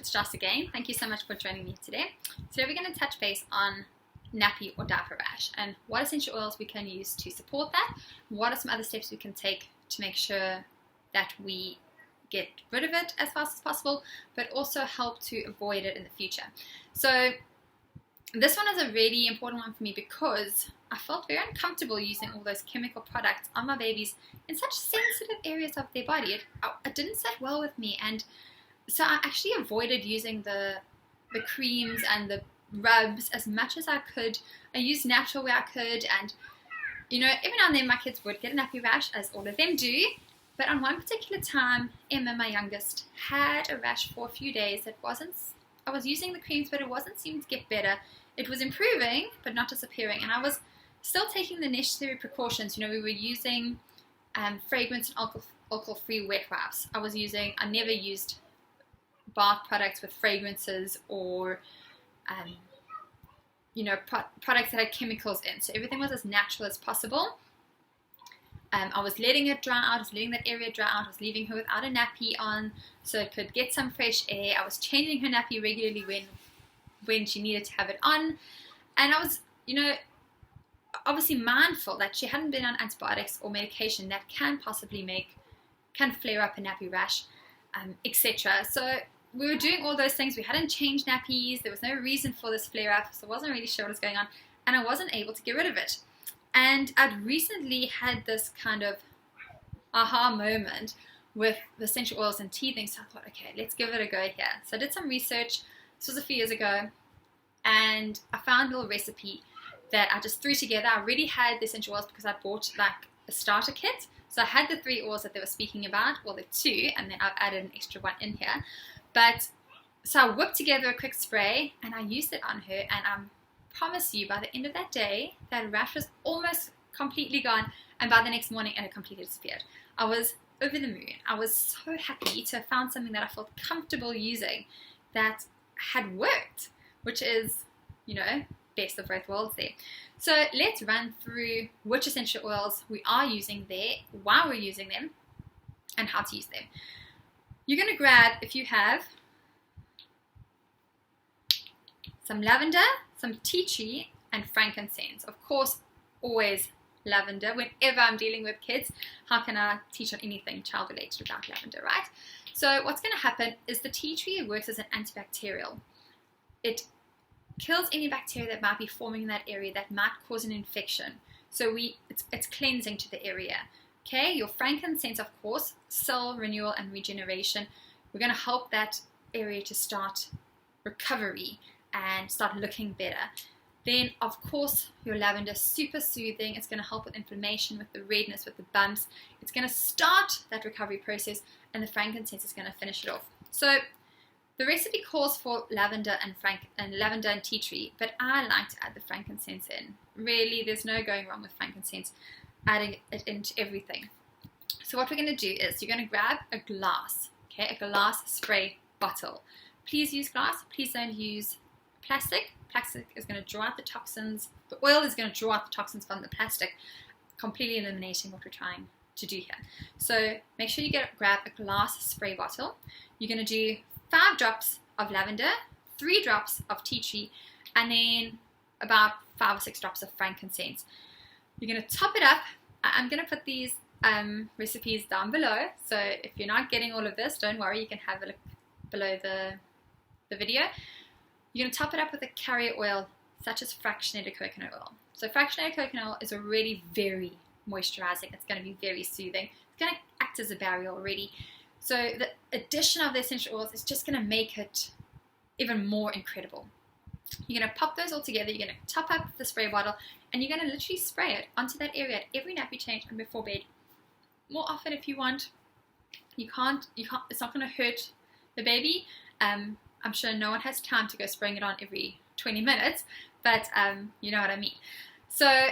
it's Joss again. Thank you so much for joining me today. Today we're going to touch base on nappy or diaper rash and what essential oils we can use to support that. What are some other steps we can take to make sure that we get rid of it as fast as possible, but also help to avoid it in the future. So this one is a really important one for me because I felt very uncomfortable using all those chemical products on my babies in such sensitive areas of their body. It didn't sit well with me, and so I actually avoided using the creams and the rubs as much as I could. I used natural where I could, and you know, every now and then my kids would get a nappy rash, as all of them do. But on one particular time, Emma, my youngest, had a rash for a few days that I was using the creams, but it wasn't seeming to get better. It was improving, but not disappearing. And I was still taking the necessary precautions. You know, we were using fragrance and alcohol-free wet wipes. I never used bath products with fragrances or, products that had chemicals in. So everything was as natural as possible. I was letting it dry out. I was letting that area dry out. I was leaving her without a nappy on so it could get some fresh air. I was changing her nappy regularly when she needed to have it on. And I was, obviously mindful that she hadn't been on antibiotics or medication that can flare up a nappy rash, etc. So we were doing all those things. We hadn't changed nappies. There was no reason for this flare up, so I wasn't really sure what was going on, and I wasn't able to get rid of it. And I'd recently had this kind of aha moment with the essential oils and tea thing, so I thought, okay, let's give it a go here. So I did some research. This was a few years ago, and I found a little recipe that I just threw together. I already had the essential oils because I bought like a starter kit. So I had the 3 oils that they were speaking about, well, the 2, and then I've added an extra one in here. But so I whipped together a quick spray and I used it on her, and I promise you, by the end of that day, that rash was almost completely gone, and by the next morning it had completely disappeared. I was over the moon. I was so happy to have found something that I felt comfortable using that had worked, which is, best of both worlds there. So let's run through which essential oils we are using there, why we're using them, and how to use them. You're going to grab, if you have, some lavender, some tea tree, and frankincense. Of course, always lavender. Whenever I'm dealing with kids, how can I teach on anything child related without lavender, right? So what's going to happen is the tea tree works as an antibacterial. It kills any bacteria that might be forming in that area that might cause an infection. So it's cleansing to the area. Okay, your frankincense, of course, cell renewal and regeneration. We're going to help that area to start recovery and start looking better. Then, of course, your lavender, super soothing. It's going to help with inflammation, with the redness, with the bumps. It's going to start that recovery process, and the frankincense is going to finish it off. So the recipe calls for lavender and tea tree, but I like to add the frankincense in. Really, there's no going wrong with frankincense, adding it into everything. So what we're going to do is you're going to grab a glass, okay, a glass spray bottle. Please use glass. Please don't use plastic. Plastic is going to draw out the toxins. The oil is going to draw out the toxins from the plastic, completely eliminating what we're trying to do here. So make sure you grab a glass spray bottle. You're going to do 5 drops of lavender, 3 drops of tea tree, and then about 5 or 6 drops of frankincense. You're going to top it up. I'm going to put these recipes down below, so if you're not getting all of this, don't worry, you can have a look below the video. You're going to top it up with a carrier oil such as fractionated coconut oil. So fractionated coconut oil is already very moisturizing. It's going to be very soothing. It's going to act as a barrier already. So the addition of the essential oils is just going to make it even more incredible. You're going to pop those all together. You're going to top up the spray bottle, and you're going to literally spray it onto that area at every nappy change and before bed. More often if you want. You can't. It's not going to hurt the baby. I'm sure no one has time to go spraying it on every 20 minutes, but you know what I mean. So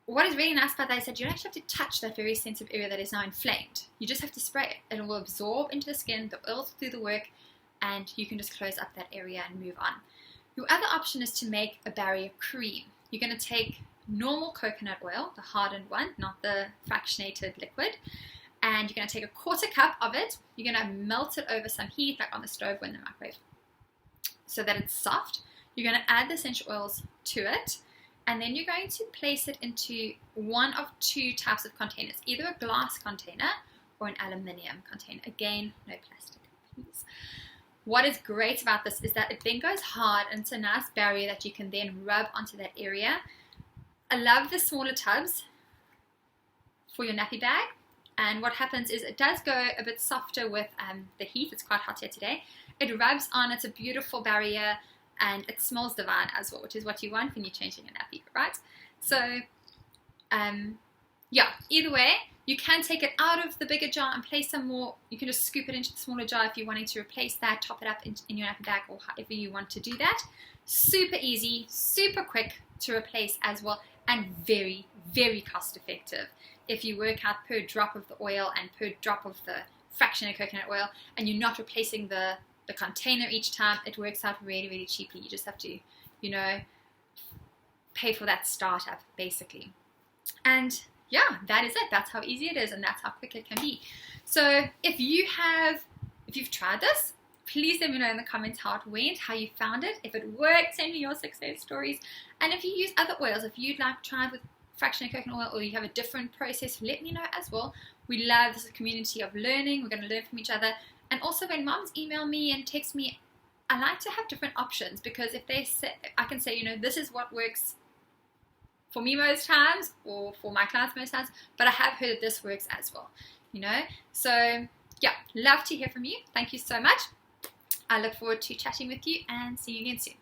what is really nice about that is that you don't actually have to touch that very sensitive area that is now inflamed. You just have to spray it. It will absorb into the skin, the oils will do the work, and you can just close up that area and move on. Your other option is to make a barrier cream. You're going to take normal coconut oil, the hardened one, not the fractionated liquid, and you're going to take a 1/4 cup of it. You're going to melt it over some heat, like on the stove or in the microwave, so that it's soft. You're going to add the essential oils to it, and then you're going to place it into one of 2 types of containers, either a glass container or an aluminium container. Again, no plastic, please. What is great about this is that it then goes hard, and it's a nice barrier that you can then rub onto that area. I love the smaller tubs for your nappy bag, and what happens is it does go a bit softer with the heat. It's quite hot here today. It rubs on, it's a beautiful barrier, and it smells divine as well, which is what you want when you're changing a nappy, right? So yeah, either way, you can take it out of the bigger jar and place some more. You can just scoop it into the smaller jar if you're wanting to replace that, top it up in your nappy bag, or however you want to do that. Super easy, super quick to replace as well, and very, very cost effective. If you work out per drop of the oil and per drop of the fractionated coconut oil, and you're not replacing the container each time, it works out really, really cheaply. You just have to, you know, pay for that startup basically. And yeah, that is it. That's how easy it is, and that's how quick it can be. So if you've tried this, please let me know in the comments how it went, how you found it. If it worked, send me your success stories. And if you use other oils, if you'd like to try it with fractionated coconut oil, or you have a different process, let me know as well. We love this community of learning. We're going to learn from each other. And also, when moms email me and text me, I like to have different options, because if they say, I can say, you know, this is what works for me most times, or for my clients most times, but I have heard that this works as well, you know. So yeah, love to hear from you. Thank you so much. I look forward to chatting with you and see you again soon.